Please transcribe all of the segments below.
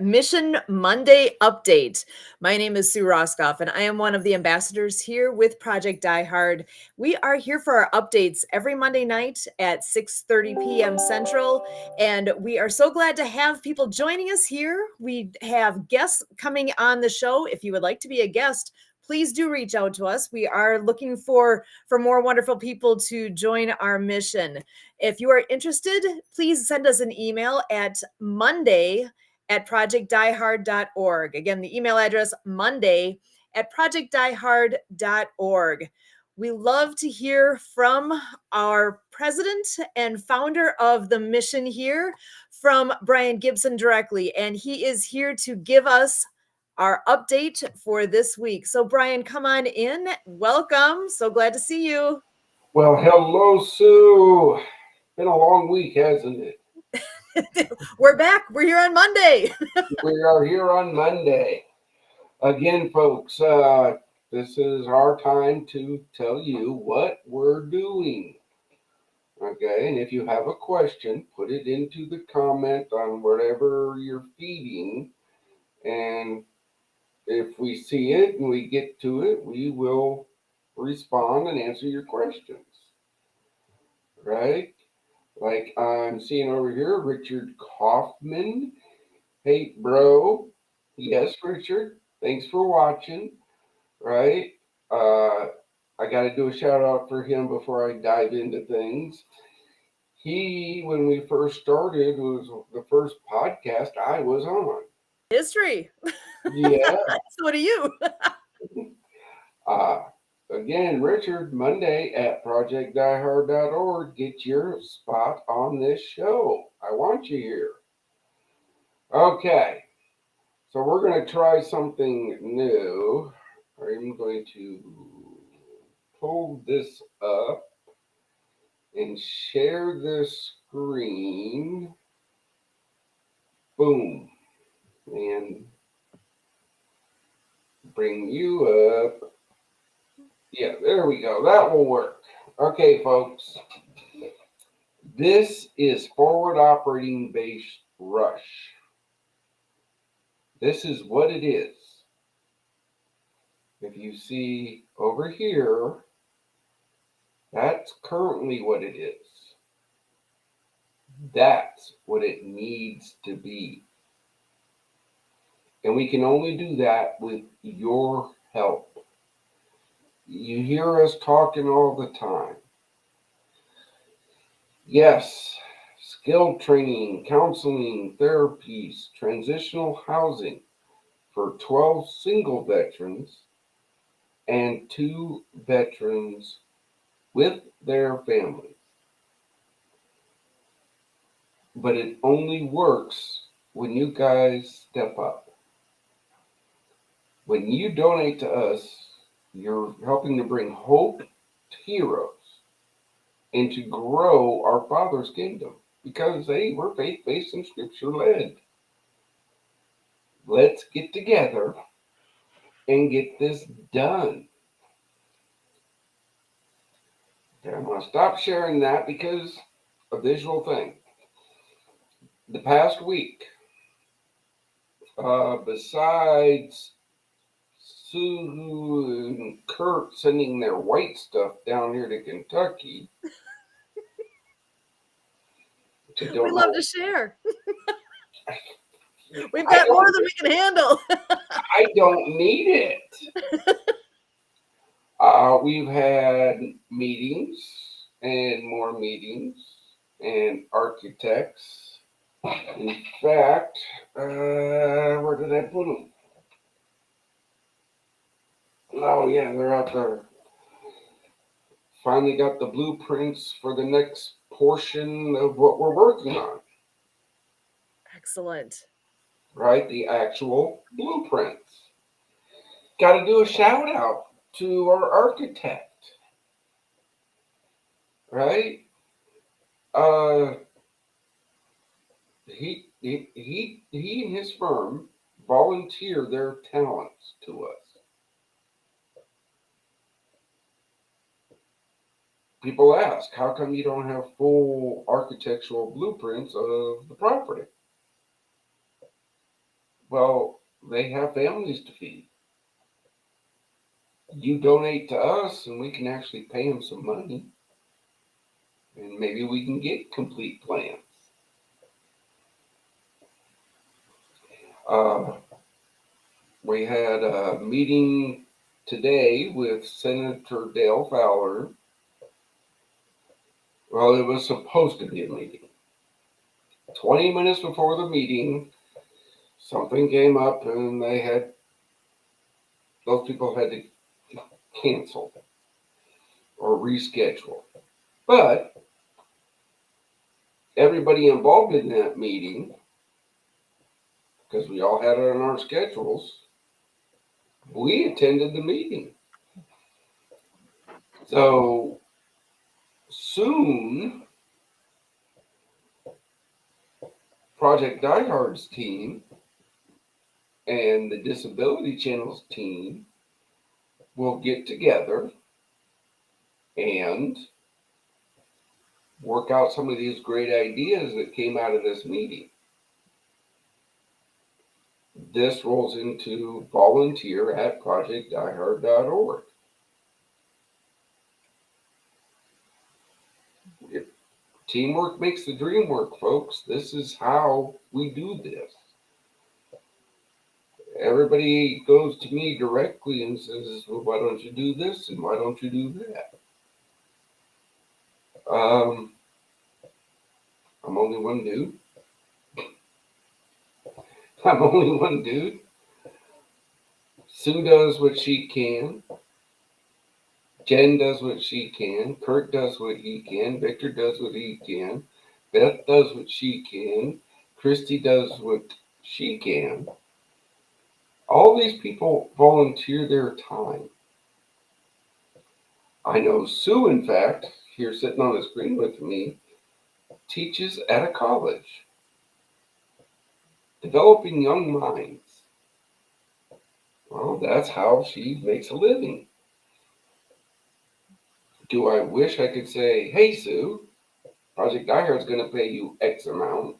Mission Monday update. My name is Sue Roskoff, and I am one of the ambassadors here with Project Die Hard. We are here for our updates every Monday night at 6:30 p.m. Central, and we are so glad to have people joining us here. We have guests coming on the show. If you would like to be a guest, please do reach out to us. We are looking for more wonderful people to join our mission. If you are interested, please send us an email at monday@projectdiehard.org. Again, the email address monday@projectdiehard.org. We love to hear from our president and founder of the mission here, from Brian Gibson directly, and he is here to give us our update for this week. So Brian, come on in. Welcome. So glad to see you. Well, hello, Sue. Been a long week, hasn't it? We're back. We're here on Monday. We are here on Monday. Again, folks, this is our time to tell you what we're doing. Okay, and if you have a question, put it into the comment on whatever you're feeding. And if we see it and we get to it, we will respond and answer your questions. Right? Like I'm seeing over here, Richard Kaufman. Hey, bro. Yes, Richard. Thanks for watching. Right? I got to do a shout out for him before I dive into things. He, when we first started, was the first podcast I was on. History. Yeah. So do you. uh, Again, Richard, Monday at projectdiehard.org. Get your spot on this show. I want you here. Okay. So we're going to try something new. I'm going to pull this up and share this screen. Boom. And bring you up. Yeah, there we go. That will work. Okay, folks. This is Forward Operating Base Rush. This is what it is. If you see over here, that's currently what it is. That's what it needs to be. And we can only do that with your help. You hear us talking all the time. Yes, skill training, counseling, therapies, transitional housing for 12 single veterans and 2 veterans with their families. But it only works when you guys step up. When you donate to us, you're helping to bring hope to heroes and to grow our Father's kingdom. Because, hey, we're faith-based and scripture-led. Let's get together and get this done. Okay, I'm going to stop sharing that because a visual thing. The past week, besides Sue and Kurt sending their white stuff down here to Kentucky, We love to share. We've got more than we can handle. I don't need it. We've had meetings and more meetings and architects. In fact, where did I put them? Oh, yeah, they're out there. Finally got the blueprints for the next portion of what we're working on. Excellent. Right? The actual blueprints. Got to do a shout out to our architect. Right? He and his firm volunteer their talents to us. People ask, how come you don't have full architectural blueprints of the property? Well, they have families to feed. You donate to us and we can actually pay them some money. And maybe we can get complete plans. Uh, we had a meeting today with Senator Dale Fowler. Well, it was supposed to be a meeting. 20 minutes before the meeting, something came up and those people had to cancel or reschedule. But everybody involved in that meeting, because we all had it on our schedules, we attended the meeting. So soon, Project Die Hard's team and the Disability Channel's team will get together and work out some of these great ideas that came out of this meeting. This rolls into volunteer at projectdiehard.org. Teamwork makes the dream work, folks. This is how we do this. Everybody goes to me directly and says, well, why don't you do this and why don't you do that? I'm only one dude. I'm only one dude. Sue does what she can. Jen does what she can. Kurt does what he can. Victor does what he can. Beth does what she can. Christy does what she can. All these people volunteer their time. I know Sue, in fact, here sitting on the screen with me, teaches at a college, developing young minds. Well, that's how she makes a living. Do I wish I could say, hey, Sue, Project Die Hard is going to pay you X amount?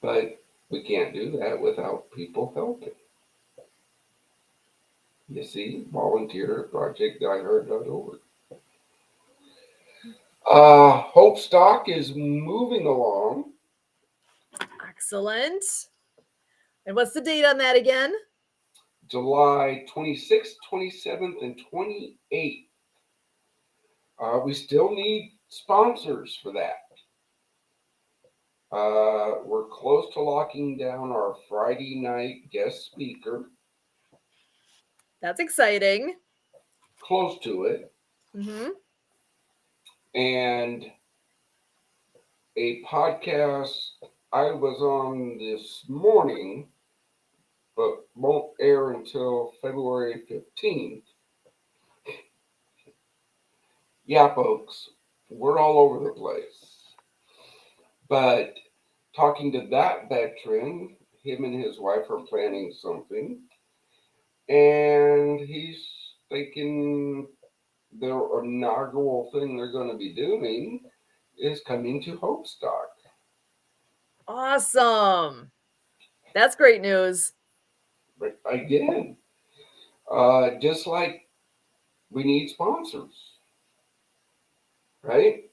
But we can't do that without people helping. You see, volunteer at projectdiehard.org. Hope Stock is moving along. Excellent. And what's the date on that again? July 26th, 27th, and 28th. We still need sponsors for that. We're close to locking down our Friday night guest speaker. That's exciting. Close to it. Mm-hmm. And a podcast I was on this morning, but won't air until February 15th. Yeah, folks, we're all over the place. But talking to that veteran, him and his wife are planning something. And he's thinking their inaugural thing they're going to be doing is coming to Hope Stock. Awesome. That's great news. But again, just like we need sponsors, right?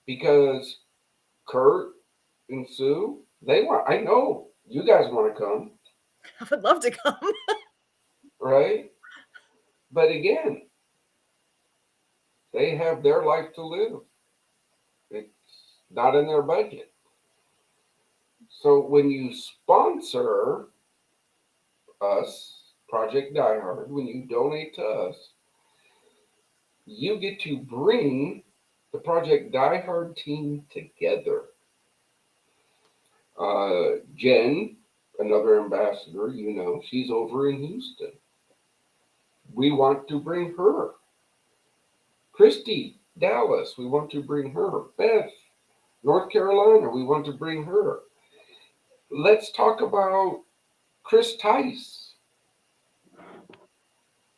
Because Kurt and Sue, I know you guys want to come, I would love to come. right? But again, they have their life to live. It's not in their budget. So when you sponsor us, Project Die Hard, when you donate to us, you get to bring the Project Die Hard team together. Jen, another ambassador, she's over in Houston. We want to bring her. Christy, Dallas, we want to bring her. Beth, North Carolina, we want to bring her. Let's talk about Chris Tice.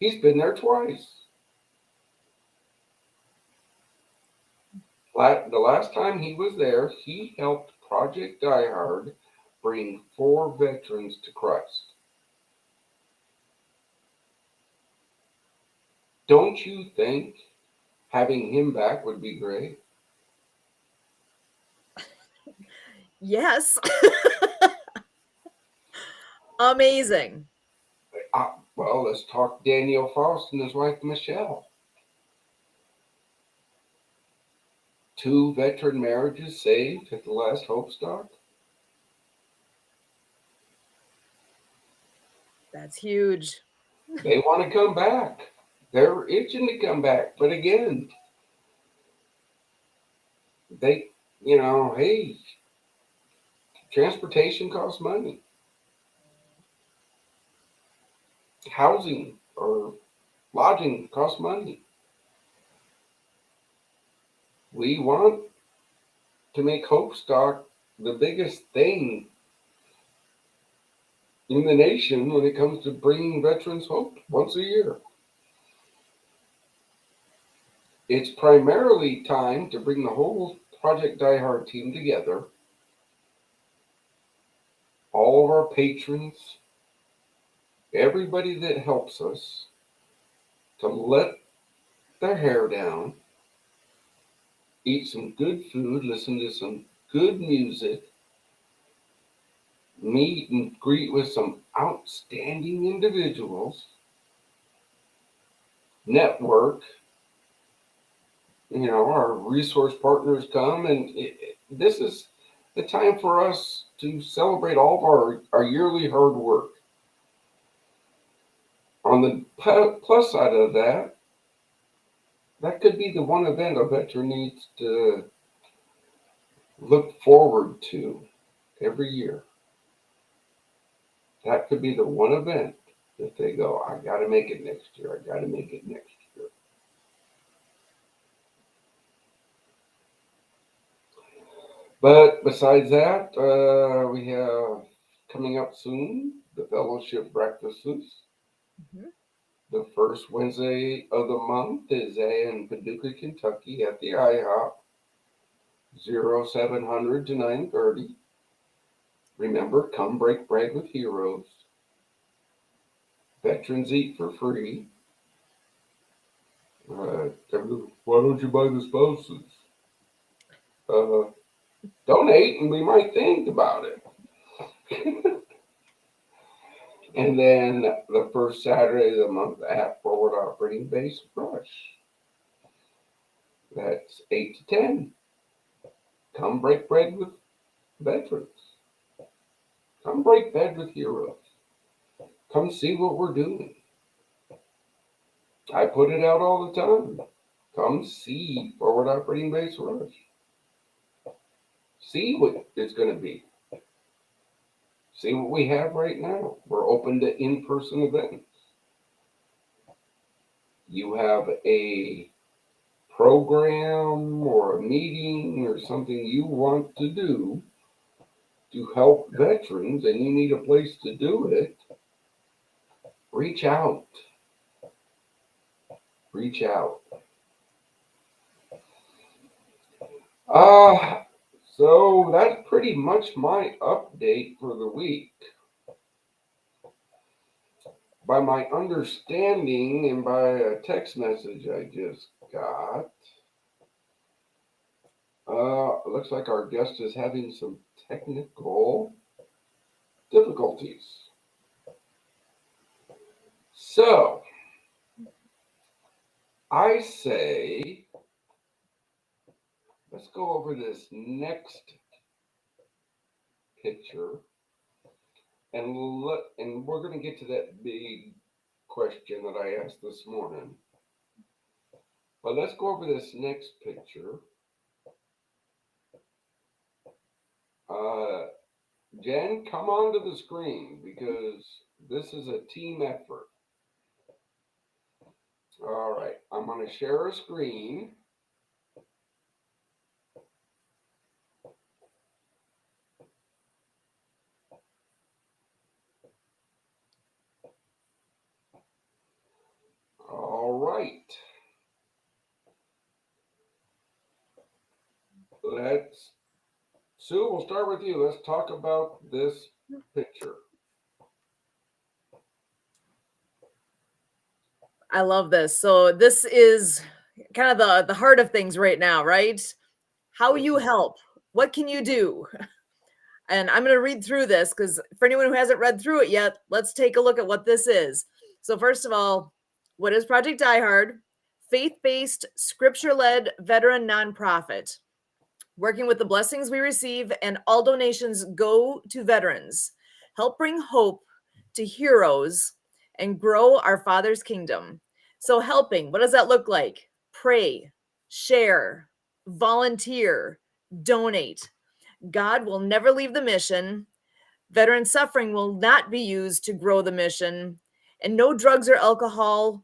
He's been there twice. The last time he was there, he helped Project Die Hard bring 4 veterans to Christ. Don't you think having him back would be great? Yes. Amazing. Well, let's talk Daniel Faust and his wife Michelle. 2 veteran marriages saved at the last Hope Stock. That's huge. They want to come back. They're itching to come back. But again, they, hey, transportation costs money. Housing or lodging costs money. We want to make Hope Stock the biggest thing in the nation when it comes to bringing veterans hope once a year. It's primarily time to bring the whole Project Die Hard team together, all of our patrons, everybody that helps us, to let their hair down, eat some good food, listen to some good music, meet and greet with some outstanding individuals, network. Our resource partners come, and this is the time for us to celebrate all of our yearly hard work. On the plus side of that, that could be the one event a veteran needs to look forward to every year. That could be the one event that they go, I got to make it next year. I got to make it next year. But besides that, we have coming up soon the fellowship breakfasts. Mhm. The first Wednesday of the month is in Paducah, Kentucky at the IHOP, 0700 to 9:30. Remember, come break bread with heroes. Veterans eat for free. Why don't you buy the spouses? Donate and we might think about it. And then the first Saturday of the month at Forward Operating Base Brush. That's 8 to 10. Come break bread with veterans. Come break bread with heroes. Come see what we're doing. I put it out all the time. Come see Forward Operating Base Rush. See what it's going to be. See what we have right now. We're open to in-person events. You have a program or a meeting or something you want to do to help veterans and you need a place to do it, reach out. Reach out. So that's pretty much my update for the week. By my understanding and by a text message I just got, looks like our guest is having some technical difficulties. So, I say, let's go over this next picture, and we're going to get to that big question that I asked this morning. But let's go over this next picture. Jen, come onto the screen because this is a team effort. All right, I'm going to share a screen. All right. Let's Sue, we'll start with you. Let's talk about this picture. I love this. So this is kind of the heart of things right now, right? How you help. What can you do? And I'm going to read through this because for anyone who hasn't read through it yet, let's take a look at what this is. So first of all, what is Project Die Hard? Faith-based, scripture-led veteran nonprofit. Working with the blessings we receive and all donations go to veterans. Help bring hope to heroes and grow our Father's kingdom. So helping, what does that look like? Pray, share, volunteer, donate. God will never leave the mission. Veteran suffering will not be used to grow the mission, and no drugs or alcohol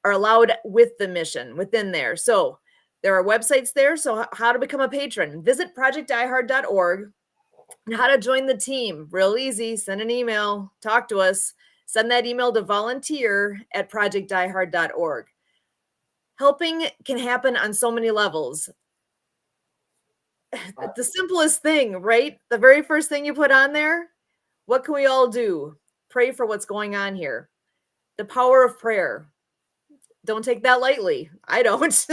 are allowed with the mission within there. So there are websites there. So how to become a patron, visit projectdiehard.org, and how to join the team. Real easy. Send an email, talk to us, send that email to volunteer@projectdiehard.org. Helping can happen on so many levels. The simplest thing, right? The very first thing you put on there, what can we all do? Pray for what's going on here. The power of prayer. Don't take that lightly. I don't.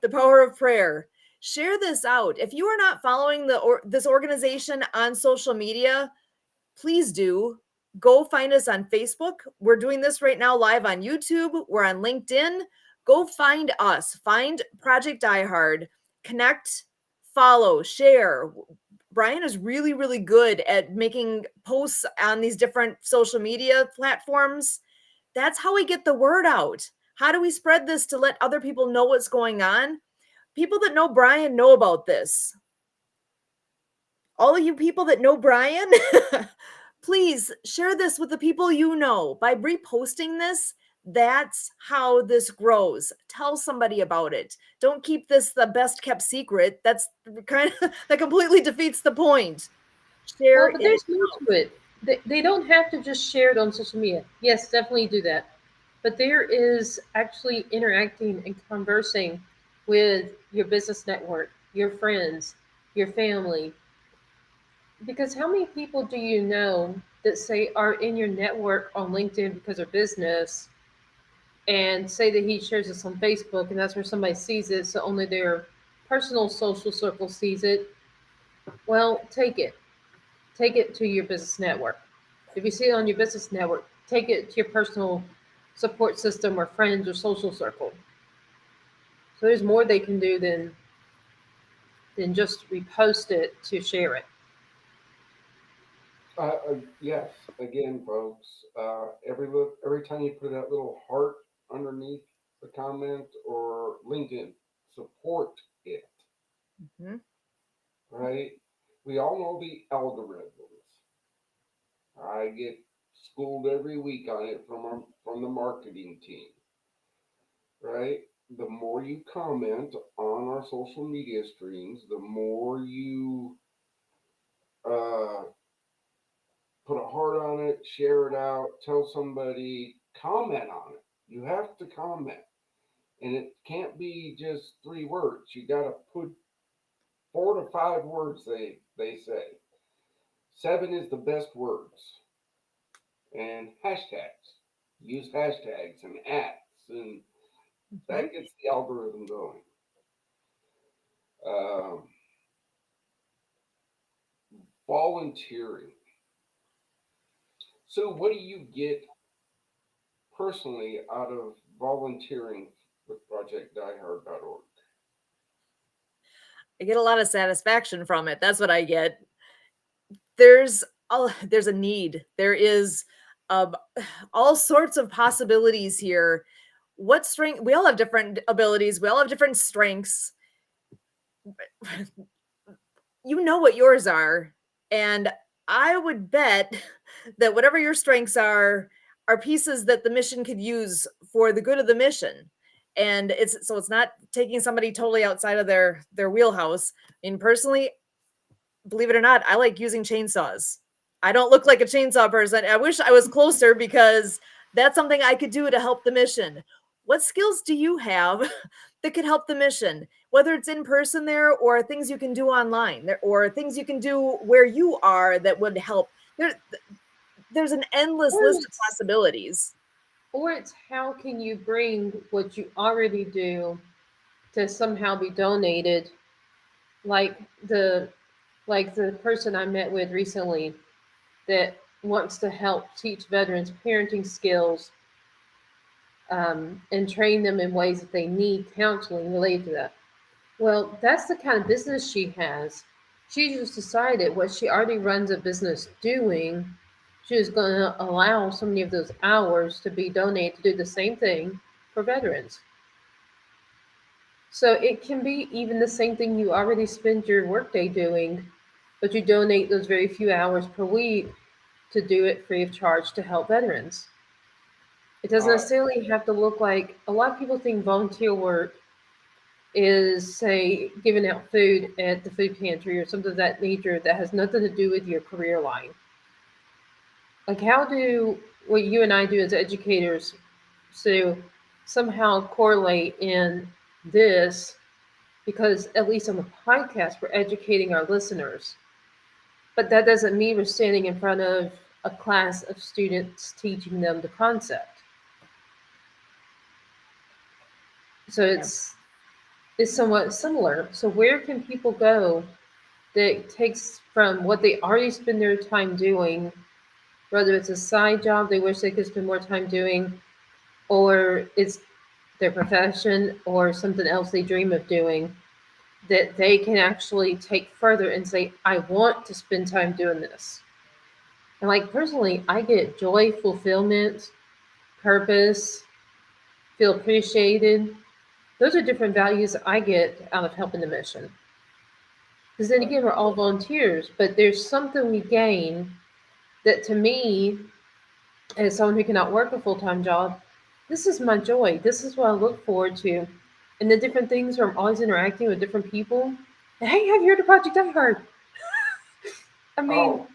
The power of prayer. Share this out. If you are not following this organization on social media, please do. Go find us on Facebook. We're doing this right now live on YouTube. We're on LinkedIn. Go find us. Find Project Die Hard. Connect, follow, share. Brian is really, really good at making posts on these different social media platforms. That's how we get the word out. How do we spread this to let other people know what's going on? People that know Brian know about this. All of you people that know Brian, please share this with the people you know. By reposting this, that's how this grows. Tell somebody about it. Don't keep this the best kept secret. That's kind of that completely defeats the point. Share Well, but it there's more out. to it. They don't have to just share it on social media. Yes, definitely do that. But there is actually interacting and conversing with your business network, your friends, your family. Because how many people do you know that say are in your network on LinkedIn because of business and say that he shares this on Facebook and that's where somebody sees it, so only their personal social circle sees it? Well, take it. Take it to your business network. If you see it on your business network, take it to your personal support system or friends or social circle. So there's more they can do than just repost it to share it. Yes, again, folks. Every time you put that little heart underneath the comment or LinkedIn, support it. Mhm. Right? We all know the algorithms. I get schooled every week on it from the marketing team. Right? The more you comment on our social media streams, the more you uh, put a heart on it, share it out, tell somebody, comment on it. You have to comment. And it can't be just 3 words. You got to put 4 to 5 words, they say. 7 is the best words. And hashtags. Use hashtags and ats, and that gets the algorithm going. Um, Volunteering. So, what do you get personally out of volunteering with ProjectDieHard.org? I get a lot of satisfaction from it. That's what I get. There's a need. There is um, all sorts of possibilities here. What strength? We all have different abilities. We all have different strengths. You know what yours are, and I would bet that whatever your strengths are pieces that the mission could use for the good of the mission. And it's not taking somebody totally outside of their wheelhouse. And personally, believe it or not, I like using chainsaws. I don't look like a chainsaw person. I wish I was closer because that's something I could do to help the mission. What skills do you have that could help the mission? whether it's in person there or things you can do online there, or things you can do where you are that would help. There's an endless Or list of it's, possibilities. or it's how can you bring what you already do to somehow be donated, like the like the person I met with recently that wants to help teach veterans parenting skills, and train them in ways that they need counseling related to that. Well, that's the kind of business she has. She just decided what she already runs a business doing, she was going to allow so many of those hours to be donated to do the same thing for veterans. So it can be even the same thing you already spend your workday doing, but you donate those very few hours per week to do it free of charge to help veterans. It doesn't Uh, necessarily have to look like a lot of people think volunteer work is, say, giving out food at the food pantry or something of that nature that has nothing to do with your career line. Like, how do what you and I do as educators so somehow correlate in this? Because at least on the podcast, we're educating our listeners. But that doesn't mean we're standing in front of a class of students teaching them the concept. So Yeah. it's somewhat similar. So where can people go that takes from what they already spend their time doing, whether it's a side job they wish they could spend more time doing, or it's their profession or something else they dream of doing, that they can actually take further and say, I want to spend time doing this. And like personally, I get joy, fulfillment, purpose, feel appreciated. Those are different values I get out of helping the mission. Because then again, we're all volunteers, but there's something we gain that to me, as someone who cannot work a full time job, this is my joy. This is what I look forward to. And the different things where I'm always interacting with different people. And hey, have you heard of Project I Heard? I mean, oh,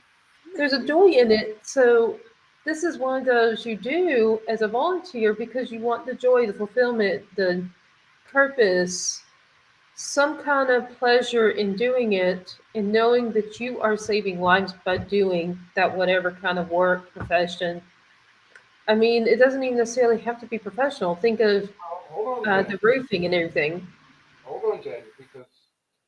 there's a joy in it. So this is one of those you do as a volunteer because you want the joy, the fulfillment, the purpose, some kind of pleasure in doing it and knowing that you are saving lives by doing that whatever kind of work, profession. I mean, it doesn't even necessarily have to be professional. Think of hold on, Jen. the roofing and everything. Hold on, Jen, because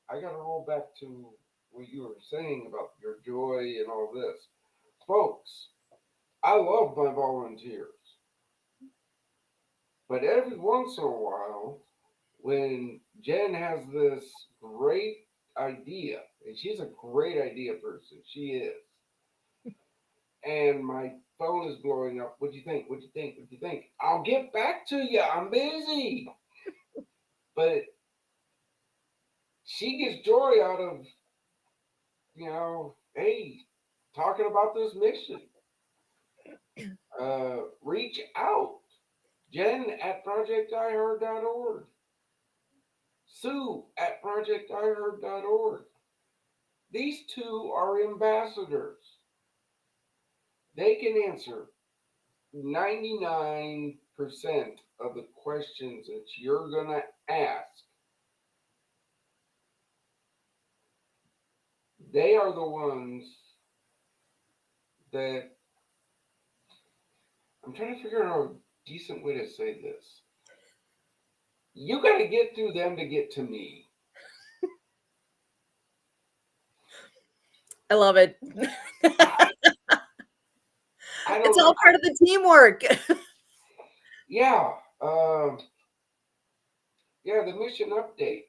I got to roll back to what you were saying about your joy and all this. Folks, I love my volunteers, but every once in a while, when Jen has this great idea, and she's a great idea person, she is, and my phone is blowing up. What do you think? What do you think? What do you think? I'll get back to you. I'm busy. But she gets joy out of, hey, talking about this mission. Reach out. Jen at projectiheard.org. Sue at projectiheard.org. These two are ambassadors. They can answer 99% of the questions that you're going to ask. They are the ones that I'm trying to figure out a decent way to say this. You got to get through them to get to me. I love it. I, I don't It's know. all part of the teamwork. Yeah. Uh, yeah, the mission update.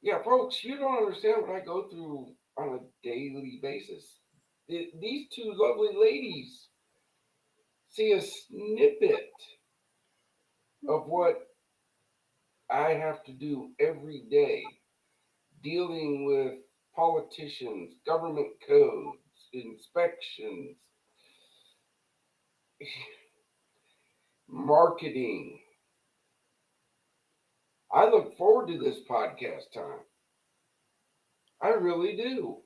Yeah, folks, you don't understand what I go through on a daily basis. These two lovely ladies see a snippet of what I have to do every day, dealing with politicians, government codes, inspections, marketing. I look forward to this podcast time. I really do.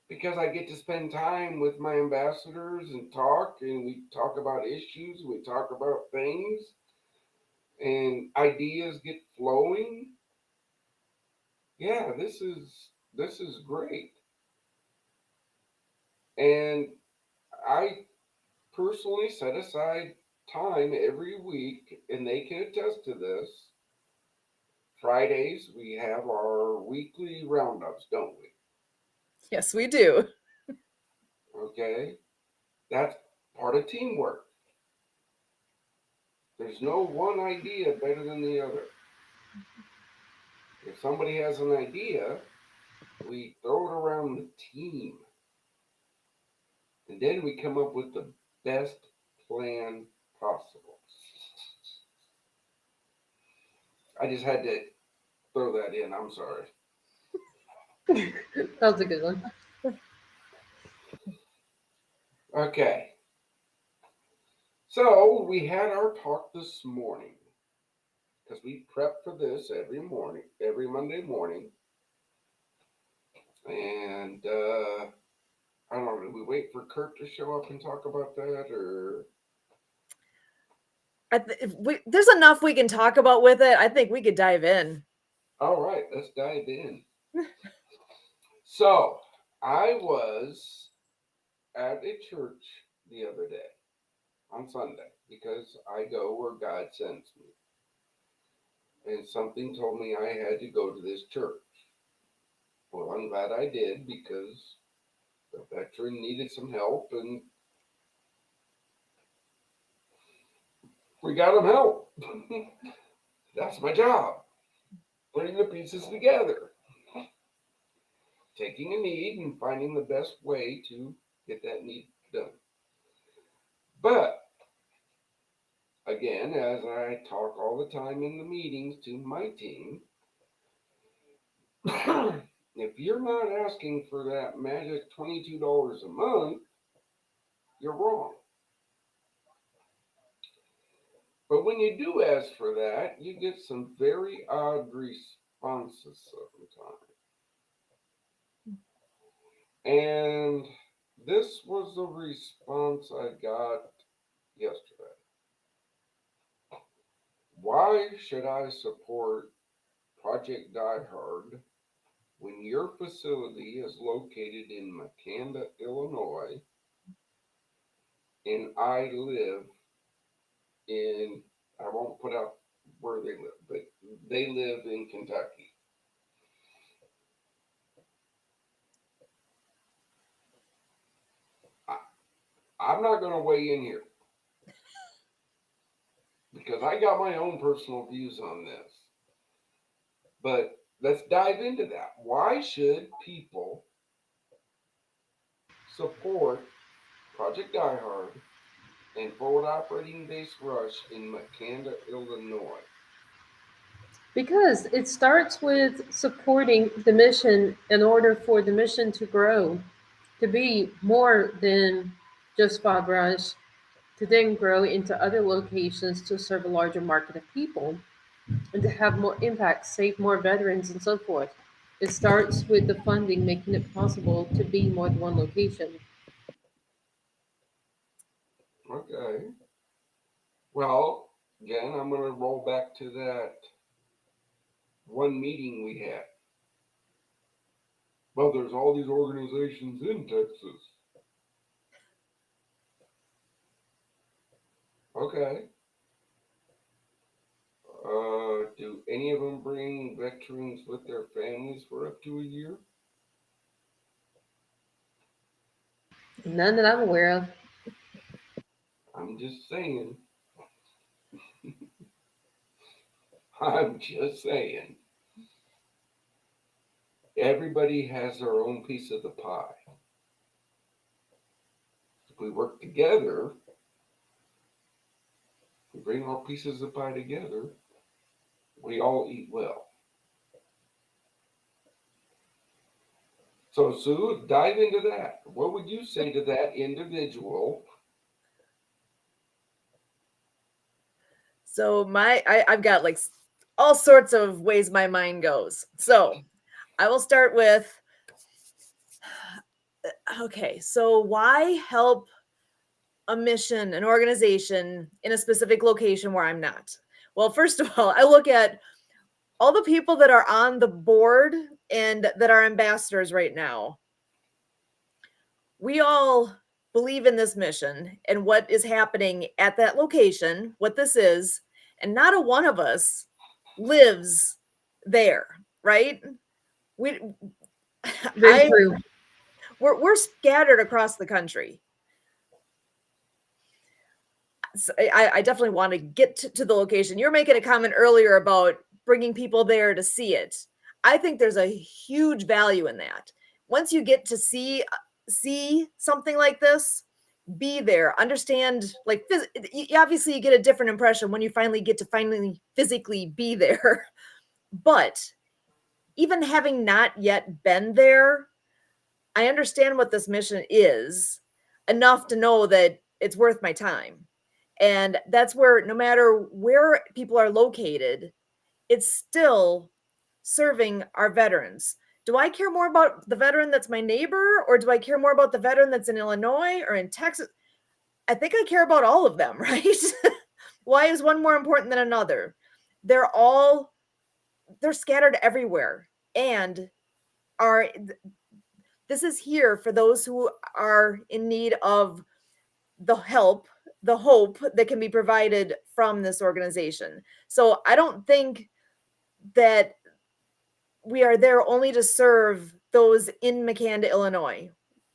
Because I get to spend time with my ambassadors and we talk about issues, we talk about things, and ideas get flowing. Yeah, this is great. And I personally set aside time every week, and they can attest to this. Fridays, we have our weekly roundups, don't we? Yes, we do. Okay? That's part of teamwork. There's no one idea better than the other. If somebody has an idea, we throw it around the team. And then we come up with the best plan possible. I just had to throw that in. I'm sorry. That was a good one. Okay. So we had our talk this morning because we prep for this every morning, every Monday morning. And I don't know, do we wait for Kurt to show up and talk about that, or? There's enough we can talk about with it. I think we could dive in. All right, let's dive in. So I was at a church the other day on Sunday because I go where God sends me. And something told me I had to go to this church. Well, I'm glad I did because the veteran needed some help and we got him help. That's my job. Putting the pieces together, taking a need and finding the best way to get that need done. But again, as I talk all the time in the meetings to my team, if you're not asking for that magic $22 a month, you're wrong. But when you do ask for that, you get some very odd responses sometimes. And this was the response I got yesterday. Why should I support Project Die Hard when your facility is located in Makanda, Illinois, and I live in, I won't put out where they live, but they live in Kentucky. I, I'm not going to weigh in here because I got my own personal views on this. But let's dive into that. Why should people support Project Die Hard and Forward Operating Base Rush in Makanda, Illinois? Because it starts with supporting the mission in order for the mission to grow, to be more than just Bob Rush, to then grow into other locations to serve a larger market of people, and to have more impact, save more veterans, and so forth. It starts with the funding, making it possible to be more than one location. Okay. Well, again, I'm going to roll back to that one meeting we had. Well, there's all these organizations in Texas. Okay. Do any of them bring veterans with their families for up to a year? None that I'm aware of. I'm just saying. I'm just saying. Everybody has their own piece of the pie. If we work together, we bring our pieces of pie together, we all eat well. So, Sue, dive into that. What would you say to that individual? So I've got like all sorts of ways my mind goes. So I will start with, okay, so why help a mission, an organization in a specific location where I'm not? Well, first of all, I look at all the people that are on the board and that are ambassadors right now. We all believe in this mission and what is happening at that location, what this is, and not a one of us lives there, right? We Very I true. we're scattered across the country. So I definitely want to get to the location. You're making a comment earlier about bringing people there to see it. I think there's a huge value in that. Once you get to see something like this, be there, understand, like obviously you get a different impression when you finally get to finally physically be there. But even having not yet been there, I understand what this mission is enough to know that it's worth my time. And that's where no matter where people are located, it's still serving our veterans. Do I care more about the veteran that's my neighbor, or do I care more about the veteran that's in Illinois or in Texas? I think I care about all of them, right? Why is one more important than another? They're scattered everywhere, and are this is here for those who are in need of the help, the hope that can be provided from this organization. So I don't think that we are there only to serve those in McCanda, Illinois.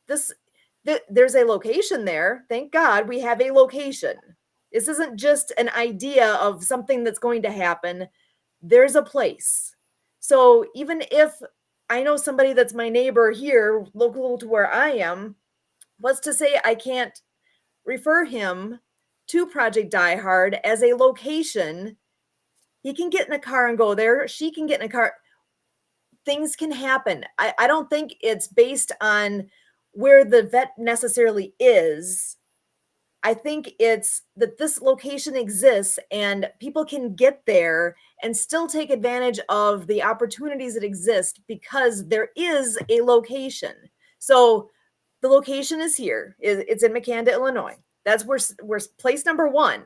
There's a location there. Thank God we have a location. This isn't just an idea of something that's going to happen. There's a place. So even if I know somebody that's my neighbor here, local to where I am, what's to say I can't refer him to Project Die Hard as a location? He can get in a car and go there. She can get in a car. Things can happen. I don't think it's based on where the vet necessarily is. I think it's that this location exists and people can get there and still take advantage of the opportunities that exist because there is a location. So the location is here. It's in McCanda, Illinois. That's where place number one.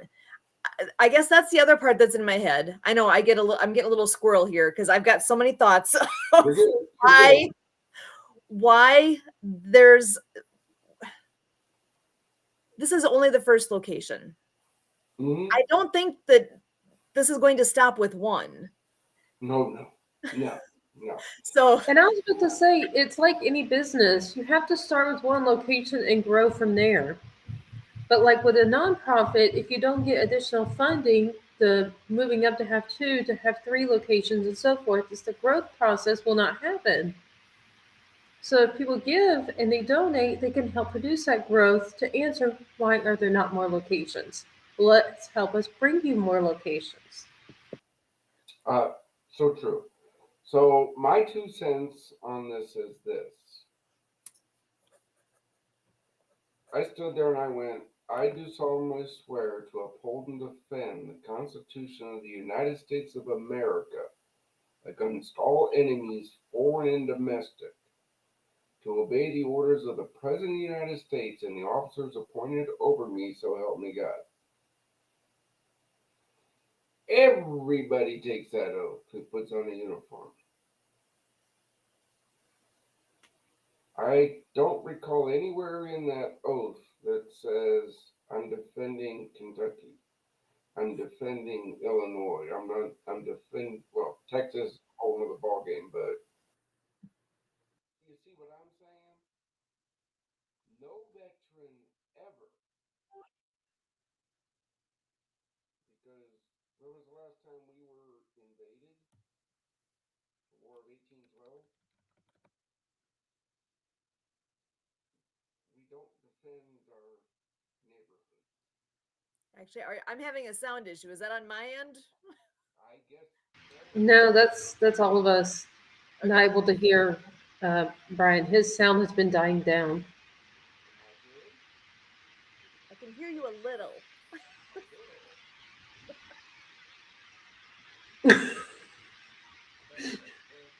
I guess that's the other part that's in my head. I know I'm getting a little squirrel here because I've got so many thoughts of why this is only the first location. Mhm. I don't think that this is going to stop with one. No. So, And I was about to say, it's like any business. You have to start with one location and grow from there. But like with a nonprofit, if you don't get additional funding, the moving up to have two, to have three locations and so forth, is the growth process will not happen. So if people give and they donate, they can help produce that growth to answer why are there not more locations? Let's help us bring you more locations. So true. So my 2 cents on this is this. I stood there and I went, I do solemnly swear to uphold and defend the Constitution of the United States of America against all enemies, foreign and domestic, to obey the orders of the President of the United States and the officers appointed over me, so help me God. Everybody takes that oath who puts on a uniform. I don't recall anywhere in that oath that says I'm defending Kentucky. I'm defending Illinois. I'm defending, well, Texas, whole nother ballgame, but you see what I'm saying? No veteran ever, because when was the last time we were invaded? The War of 1812? We don't defend our neighborhood. actually, I'm having a sound issue. Is that on my end? I guess that is. No, that's all of us not Okay. able to hear Brian. His sound has been dying down. Has it? I can hear you a little. A little. Test,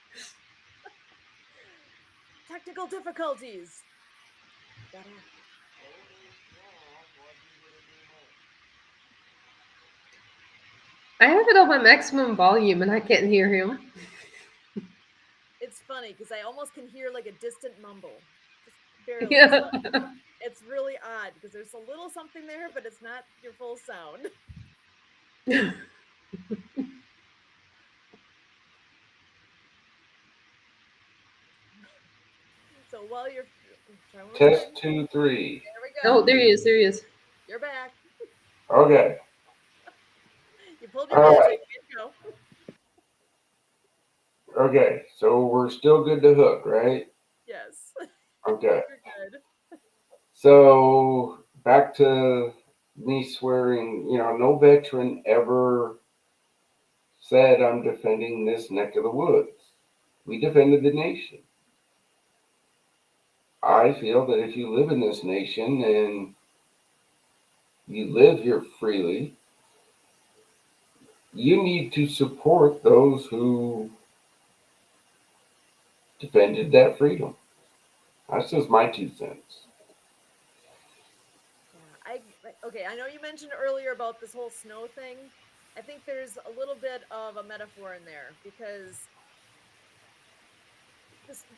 test. Technical difficulties. Gotta. Totally off. What you gonna do next? I have it on my maximum volume and I can't hear him. It's funny because I almost can hear like a distant mumble, just barely. Yeah. It's really odd because there's a little something there, but it's not your full sound. So while you're try one more Test time. 2, 3. There we Oh, go. there he is. There he is. You're back. Okay. You pulled your All right. magic. Way to go. Okay. So we're still good to hook, right? Yes. Okay. You're good. So back to me swearing, no veteran ever said I'm defending this neck of the woods. We defended the nation. I feel that if you live in this nation and you live here freely, you need to support those who defended that freedom. That's just my 2 cents. Yeah, okay. I know you mentioned earlier about this whole snow thing. I think there's a little bit of a metaphor in there because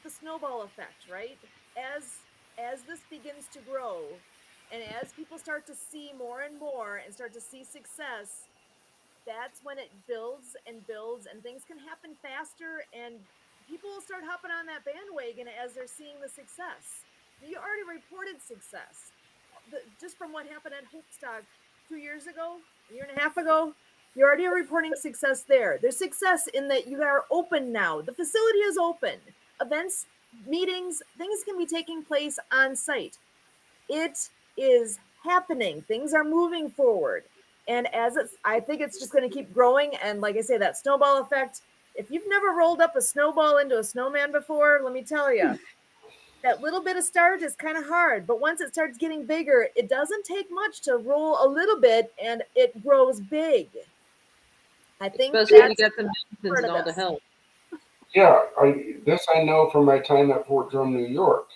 the snowball effect, right? As this begins to grow, and as people start to see more and more and start to see success, that's when it builds and builds, and things can happen faster, and people will start hopping on that bandwagon as they're seeing the success. You already reported success just from what happened at Hopestock 2 years ago, a year and a half ago. You're already reporting success there. There's success in that you are open now. The facility is open. Events, meetings, things can be taking place on site. It is happening. Things are moving forward. And I think it's just going to keep growing. And like I say, that snowball effect, if you've never rolled up a snowball into a snowman before, let me tell you, that little bit of start is kind of hard, but once it starts getting bigger, it doesn't take much to roll a little bit and it grows big. I think Especially when you that's got the mountains part and of all the this. help. Yeah, I know from my time at Fort Drum, New York.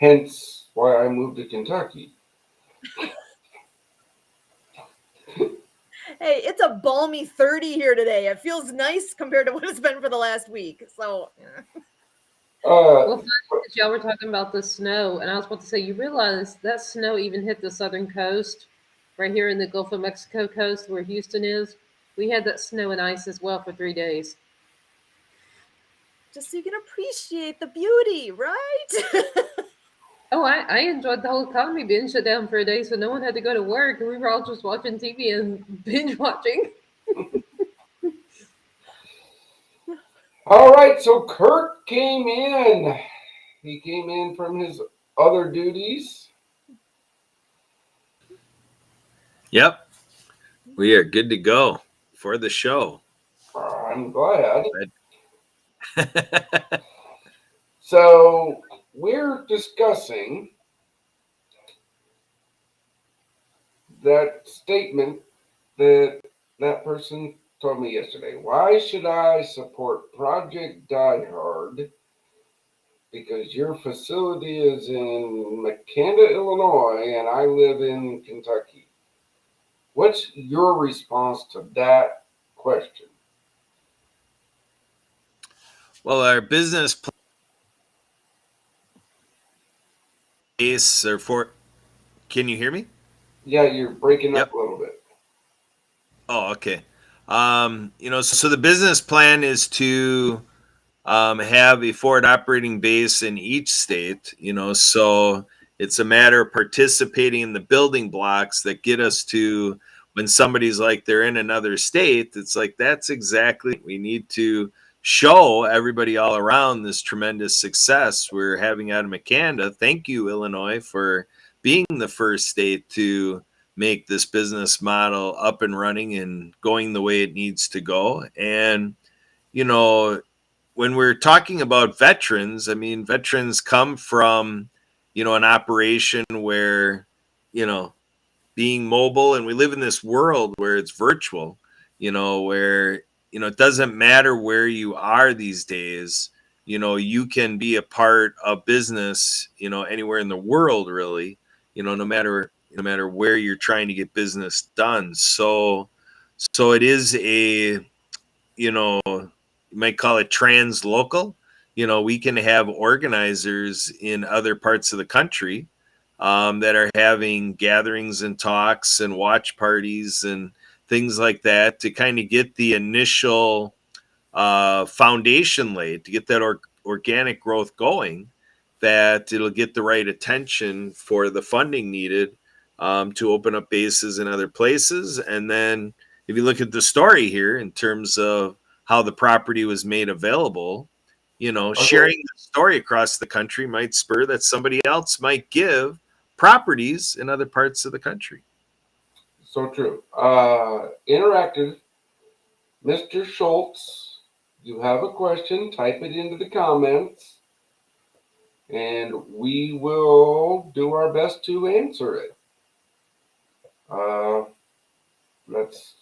Hence why I moved to Kentucky. Hey, it's a balmy 30 here today. It feels nice compared to what it's been for the last week. So, Well, funny But that y'all were talking about the snow, and I was about to say, you realize that snow even hit the southern coast, right here in the Gulf of Mexico coast where Houston is. We had that snow and ice as well for 3 days. just so you can appreciate the beauty, right? Oh, I enjoyed the whole economy being shut down for a day, so no one had to go to work, and we were all just watching TV and binge watching. all right, so Kurt came in. He came in from his other duties. Yep, we are good to go for the show. I'm glad. But So we're discussing that statement that that person told me yesterday. Why should I support Project Die Hard? Because your facility is in McKenna, Illinois, and I live in Kentucky. What's your response to that question? well, our business place or for. Can you hear me? Yeah, you're breaking up Yep. a little bit. Oh, okay. So the business plan is to have a forward operating base in each state. So it's a matter of participating in the building blocks that get us to when somebody's like they're in another state. It's like that's exactly we need to show everybody all around this tremendous success we're having out of McKenna. Thank you, Illinois, for being the first state to make this business model up and running and going the way it needs to go. And you know, when we're talking about veterans, I mean, veterans come from, an operation where, you know, being mobile, and we live in this world where it's virtual, where, it doesn't matter where you are these days. You can be a part of business, anywhere in the world, really, no matter no matter where you're trying to get business done. So it is a, you might call it translocal. We can have organizers in other parts of the country that are having gatherings and talks and watch parties and things like that to kind of get the initial foundation laid, to get that organic growth going, that it'll get the right attention for the funding needed to open up bases in other places. And then if you look at the story here in terms of how the property was made available, sharing the story across the country might spur that somebody else might give properties in other parts of the country. So true. Interactive. Mr. Schultz, you have a question, type it into the comments, and we will do our best to answer it. That's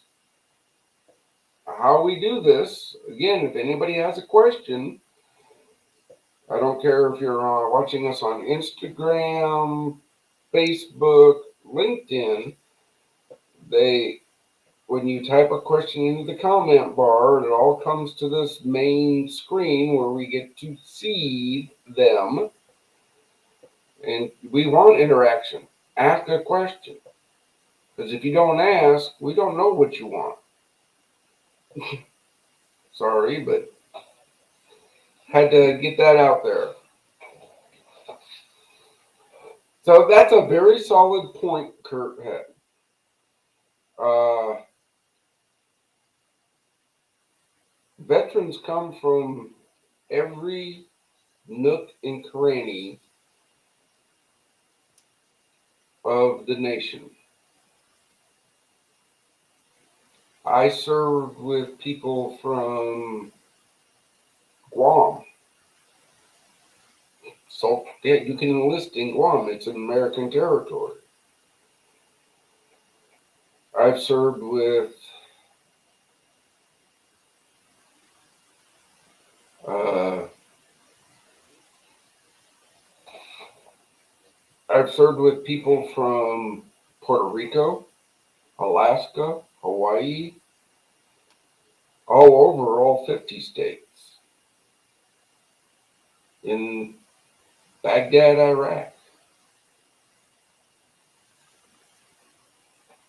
how we do this. Again, if anybody has a question, I don't care if you're watching us on Instagram, Facebook, LinkedIn, when you type a question into the comment bar, it all comes to this main screen where we get to see them. And we want interaction. Ask a question. Because if you don't ask, we don't know what you want. Sorry, but had to get that out there. So that's a very solid point Kurt had. Veterans come from every nook and cranny of the nation. I served with people from Guam. So yeah, you can enlist in Guam. It's an American territory. I've served with people from Puerto Rico, Alaska, Hawaii, all over all 50 states, in Baghdad, Iraq.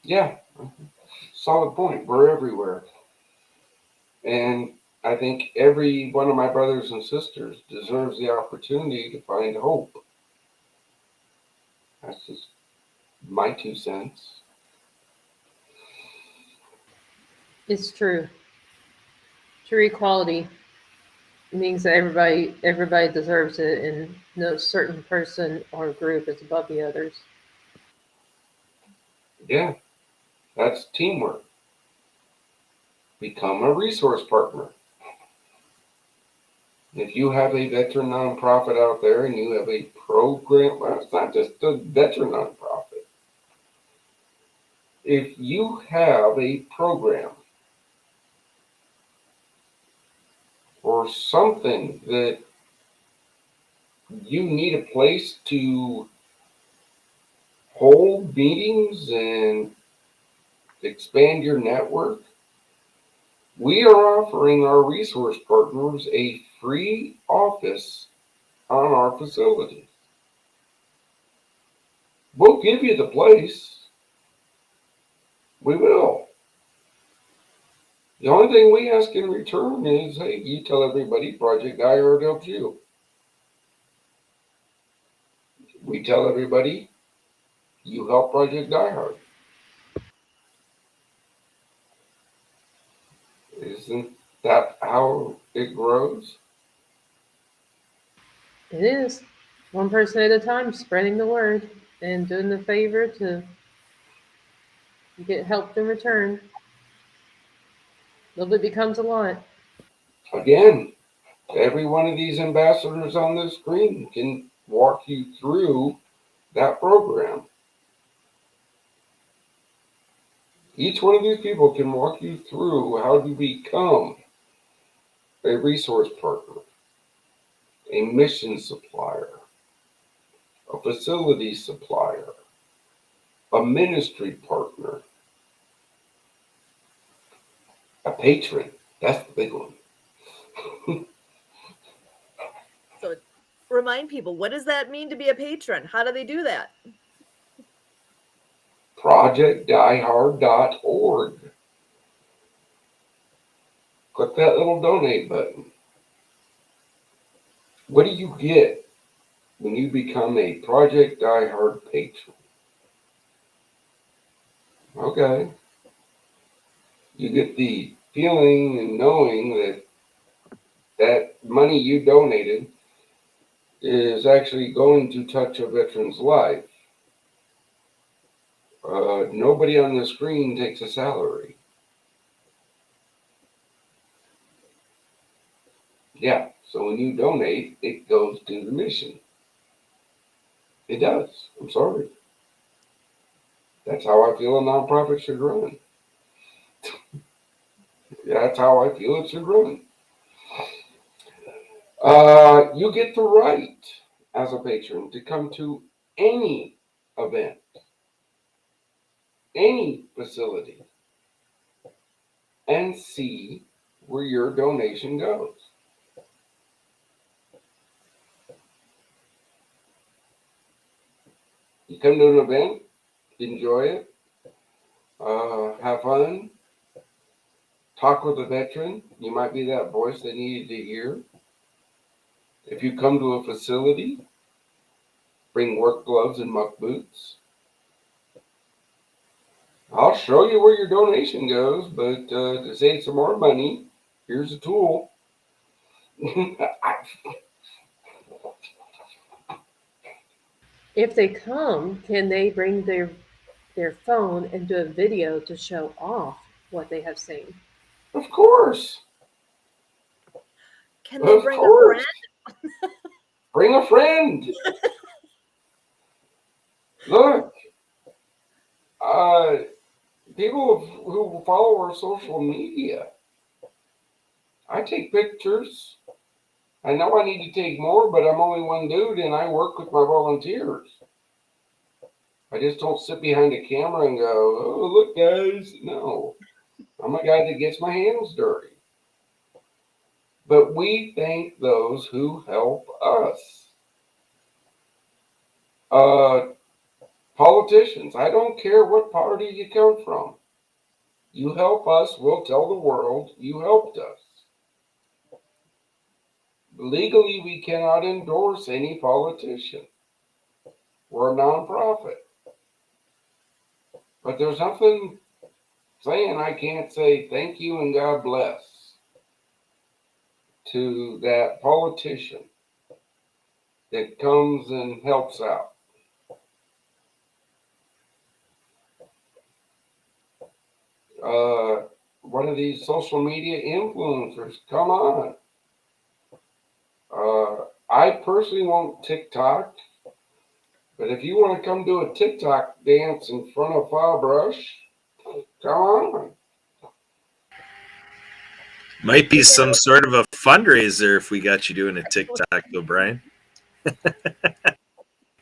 Yeah, solid point. We're everywhere. And I think every one of my brothers and sisters deserves the opportunity to find hope. That's just my 2 cents. It's true. True equality means that everybody deserves it, and no certain person or group is above the others. Yeah, that's teamwork. Become a resource partner. If you have a veteran nonprofit out there and you have a program, well, it's not just a veteran nonprofit. If you have a program or something that you need a place to hold meetings and expand your network, we are offering our resource partners a free office on our facility. We'll give you the place. We will. The only thing we ask in return is, hey, you tell everybody Project Diehard helps you. We tell everybody you help Project Diehard. Isn't that how it grows? It is. One person at a time, spreading the word and doing the favor to get help in return. Little bit becomes a lot. Again, every one of these ambassadors on this screen can walk you through that program. Each one of these people can walk you through how to become a resource partner, a mission supplier, a facility supplier, a a ministry partner, a patron. That's the big one. So remind people, what does that mean to be a patron? How do they do that? ProjectDieHard.org. Click that little donate button. What do you get when you become a Project Die Hard patron? Okay. You get the feeling and knowing that that money you donated is actually going to touch a veteran's life. Nobody on the screen takes a salary. Yeah, so when you donate, it goes to the mission. It does. I'm sorry. That's how I feel a nonprofit should run. That's how I feel it should run. You get the right as a patron to come to any event, any facility, and see where your donation goes. You come to an event, enjoy it, have fun, talk with a veteran. You might be that voice they needed to hear. If you come to a facility, bring work gloves and muck boots. I'll show you where your donation goes, but to save some more money, here's a tool. If they come, can they bring their phone and do a video to show off what they have seen? Of course. Can they Of bring a course. friend? Bring a friend. Look, people who follow our social media, I take pictures. I know I need to take more, but I'm only one dude and I work with my volunteers. I just don't sit behind a camera and go, oh, look, guys. No, I'm a guy that gets my hands dirty. But we thank those who help us. Politicians, I don't care what party you come from. You help us, we'll tell the world you helped us. Legally, we cannot endorse any politician. We're a nonprofit. But there's nothing saying I can't say thank you and God bless to that politician that comes and helps out. One of these social media influencers, come on. I personally won't TikTok, but if you want to come do a TikTok dance in front of File Brush, come on. Might be some sort of a fundraiser if we got you doing a TikTok, though, Brian.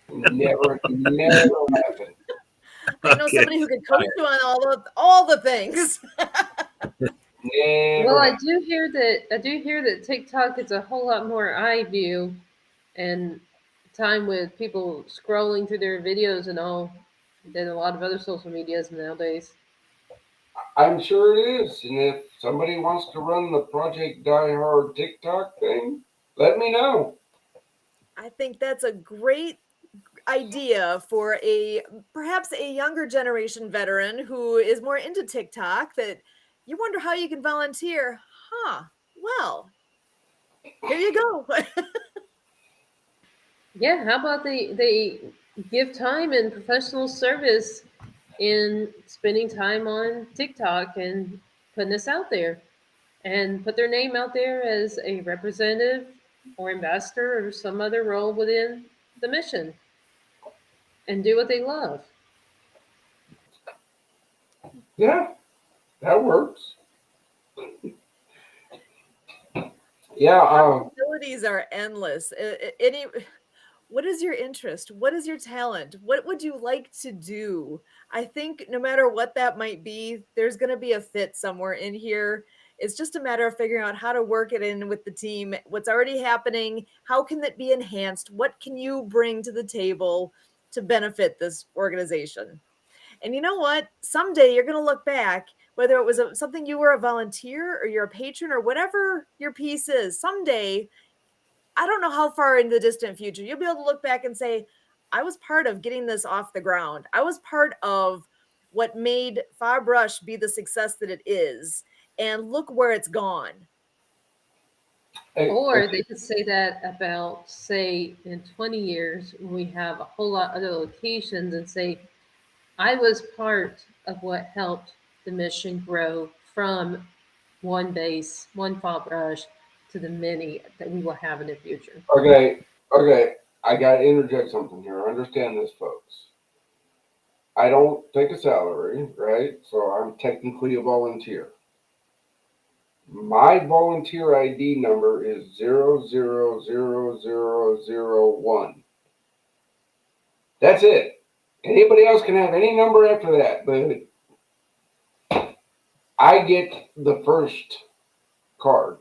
Never happened. I know somebody who could coach you on all the things. Never. Well, I do hear that TikTok is a whole lot more eye view and time with people scrolling through their videos and all than a lot of other social medias nowadays. I'm sure it is. And if somebody wants to run the Project Die Hard TikTok thing, let me know. I think that's a great idea for perhaps a younger generation veteran who is more into TikTok, that you wonder how you can volunteer. Well, here you go. Yeah, how about they give time and professional service in spending time on TikTok and putting this out there and put their name out there as a representative or ambassador or some other role within the mission and do what they love. Yeah, that works. Yeah. Possibilities are endless. What is your interest? What is your talent? What would you like to do? I think no matter what that might be, there's going to be a fit somewhere in here. It's just a matter of figuring out how to work it in with the team, what's already happening, how can that be enhanced? What can you bring to the table to benefit this organization? And you know what? Someday you're going to look back, whether it was something you were a volunteer or you're a patron or whatever your piece is, someday, I don't know how far in the distant future, you'll be able to look back and say, I was part of getting this off the ground. I was part of what made Far Brush be the success that it is. And look where it's gone. Or they could say that about, say, in 20 years, when we have a whole lot of other locations, and say, I was part of what helped the mission grow from one base, one Far Brush, to the many that we will have in the future. Okay. I got to interject something here. Understand this, folks. I don't take a salary, right? So I'm technically a volunteer. My volunteer ID number is 000001. That's it. Anybody else can have any number after that, but I get the first card.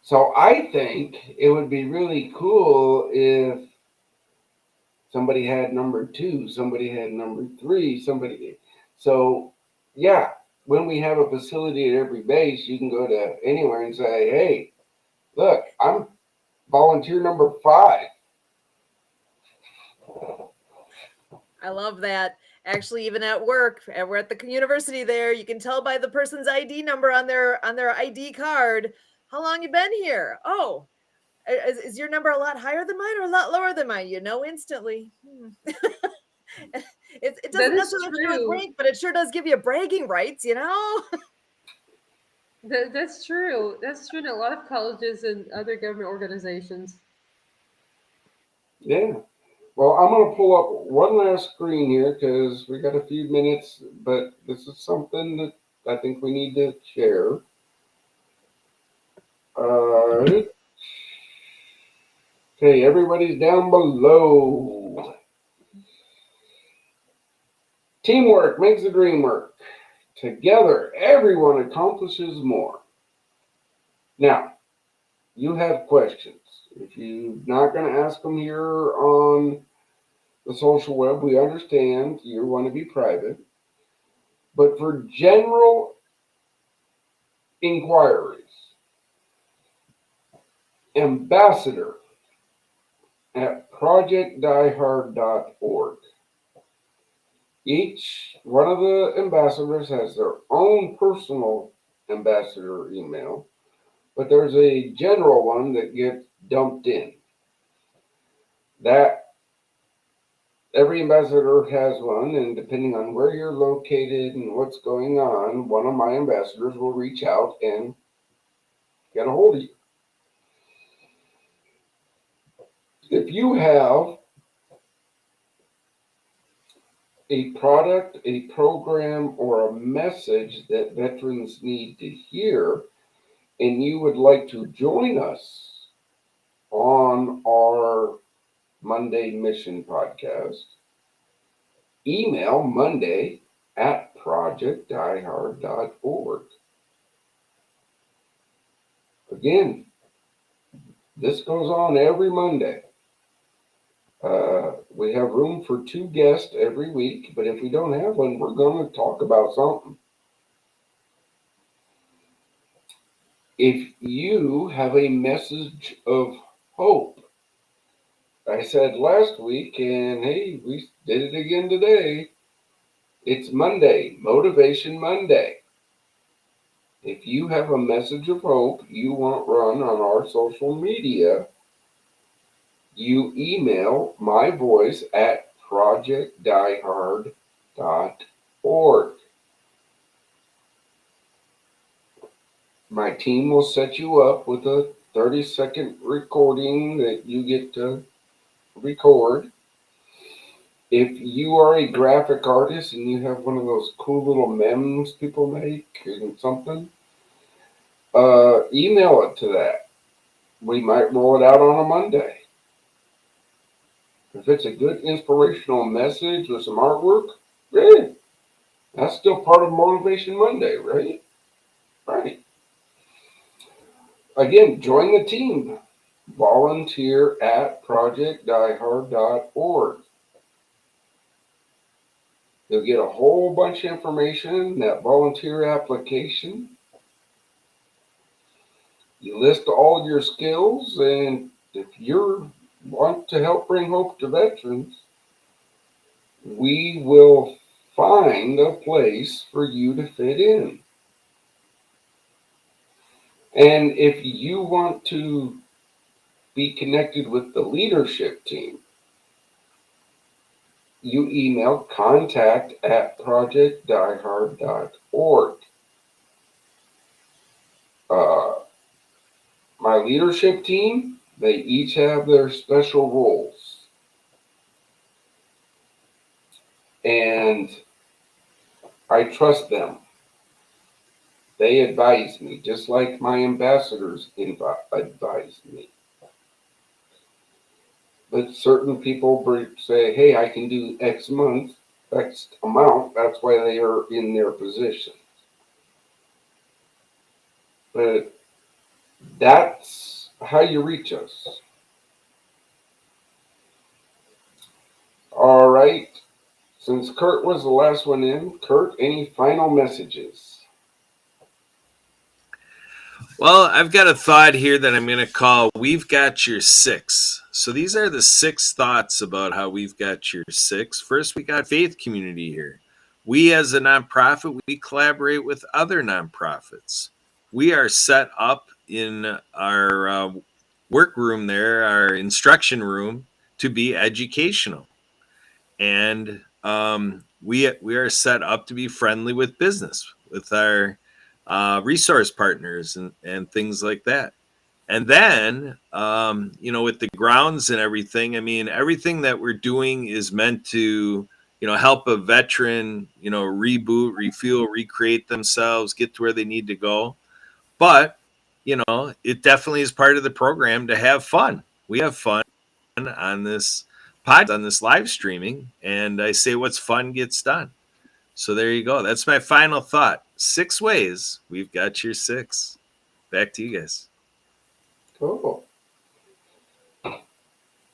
So I think it would be really cool if somebody had number 2, somebody had number 3, somebody. So, yeah, when we have a facility at every base, you can go to anywhere and say, hey, look, I'm volunteer number 5. I love that. Actually, even at work, we're at the university there, you can tell by the person's ID number on their ID card how long you've been here. Oh, is your number a lot higher than mine or a lot lower than mine? You know instantly. It doesn't necessarily do with rank, but it sure does give you bragging rights, you know? That's true. That's true in a lot of colleges and other government organizations. Yeah. Well, I'm going to pull up one last screen here because we got a few minutes, but this is something that I think we need to share. Okay, everybody's down below. Teamwork makes the dream work. Together, everyone accomplishes more. Now, you have questions. If you're not going to ask them here on the social web, we understand you want to be private. But for general inquiries, ambassador@projectdiehard.org. Each one of the ambassadors has their own personal ambassador email, but there's a general one that gets dumped in. That every ambassador has one, and depending on where you're located and what's going on, one of my ambassadors will reach out and get a hold of you. If you have a product, a program, or a message that veterans need to hear, and you would like to join us on our Monday Mission podcast, email monday@projectdiehard.org. Again, this goes on every Monday. We have room for 2 guests every week, but if we don't have one, we're going to talk about something. If you have a message of hope, I said last week, and hey, we did it again today. It's Monday, Motivation Monday. If you have a message of hope you want run on our social media, you email my voice at projectdiehard.org. My team will set you up with a 30-second recording that you get to record. If you are a graphic artist and you have one of those cool little memes people make and something, email it to that. We might roll it out on a Monday. If it's a good inspirational message with some artwork, great. That's still part of Motivation Monday, right? Right. Again, join the team. Volunteer at projectdiehard.org. You'll get a whole bunch of information in that volunteer application. You list all your skills, and if you want to help bring hope to veterans, we will find a place for you to fit in. And if you want to be connected with the leadership team, you email contact@projectdiehard.org. Uh, my leadership team, they each have their special roles. And I trust them. They advise me, just like my ambassadors advise me. But certain people say, hey, I can do X amount. That's why they are in their position. But that's how you reach us. All right. Since Kurt was the last one in, Kurt, any final messages? Well, I've got a thought here that I'm going to call We've Got Your Six. So these are the 6 thoughts about how we've got your 6. First, we got faith community here. We as a nonprofit, we collaborate with other nonprofits. We are set up in our workroom there, our instruction room, to be educational. And we are set up to be friendly with business, with our resource partners and things like that. And then, with the grounds and everything, I mean, everything that we're doing is meant to, help a veteran, reboot, refuel, recreate themselves, get to where they need to go. But, it definitely is part of the program to have fun. We have fun on this podcast, on this live streaming. And I say what's fun gets done. So there you go. That's my final thought. 6 ways we've got your 6. Back to you guys. Cool.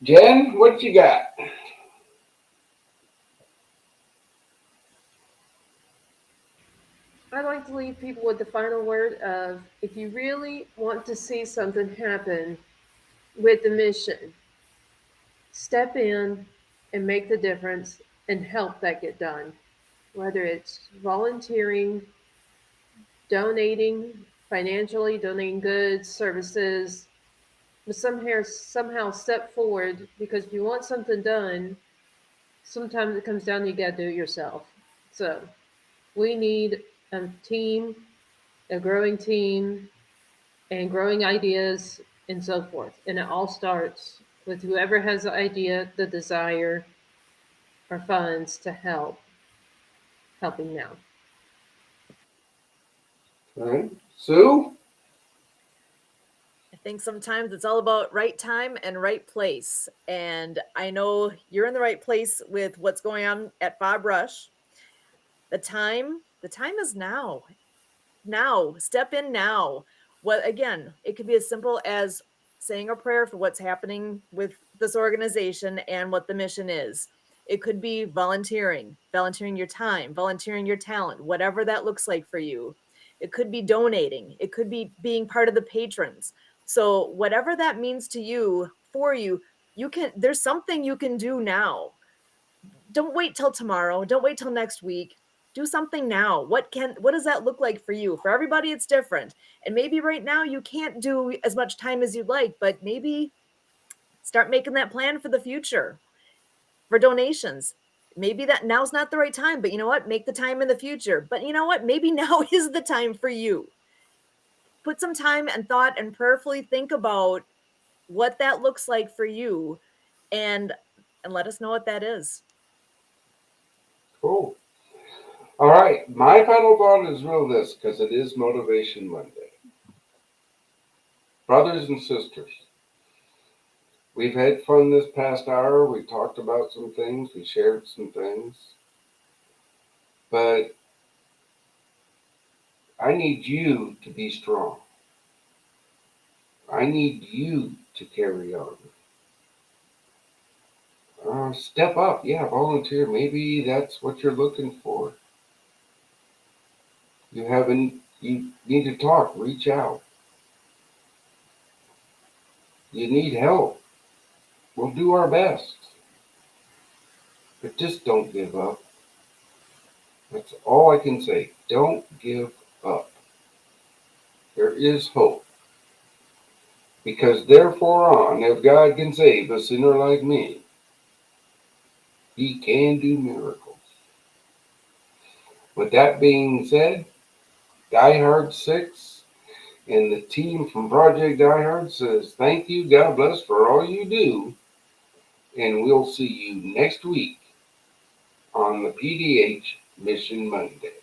Jen, what you got? I'd like to leave people with the final word of, if you really want to see something happen with the mission, step in and make the difference and help that get done. Whether it's volunteering, donating financially, donating goods, services, but somehow step forward, because if you want something done, sometimes it comes down to you got to do it yourself. So we need a team, a growing team, and growing ideas and so forth. And it all starts with whoever has the idea, the desire, or funds to helping now. All right. Sue? I think sometimes it's all about right time and right place. And I know you're in the right place with what's going on at Bob Rush. The time is now. Now, step in now. What, again, it could be as simple as saying a prayer for what's happening with this organization and what the mission is. It could be volunteering your time, volunteering your talent, whatever that looks like for you. It could be donating. It could be being part of the patrons. So whatever that means to you, for you, there's something you can do now. Don't wait till tomorrow. Don't wait till next week. Do something now. What does that look like for you? For everybody, it's different. And maybe right now you can't do as much time as you'd like, but maybe start making that plan for the future. For donations, maybe that now's not the right time, but you know what? Make the time in the future. But you know what? Maybe now is the time for you. Put some time and thought and prayerfully think about what that looks like for you, and let us know what that is. Cool. All right. My final thought is real this, because it is Motivation Monday. Brothers and sisters, We've had fun this past hour. We talked about some things. We shared some things. But I need you to be strong. I need you to carry on. Step up. Yeah, volunteer. Maybe that's what you're looking for. You need to talk. Reach out. You need help. We'll do our best. But just don't give up. That's all I can say. Don't give up. There is hope. Because therefore on, if God can save a sinner like me, he can do miracles. With that being said, Die Hard 6 and the team from Project Die Hard says thank you, God bless for all you do, and we'll see you next week on the Pdh Mission Monday.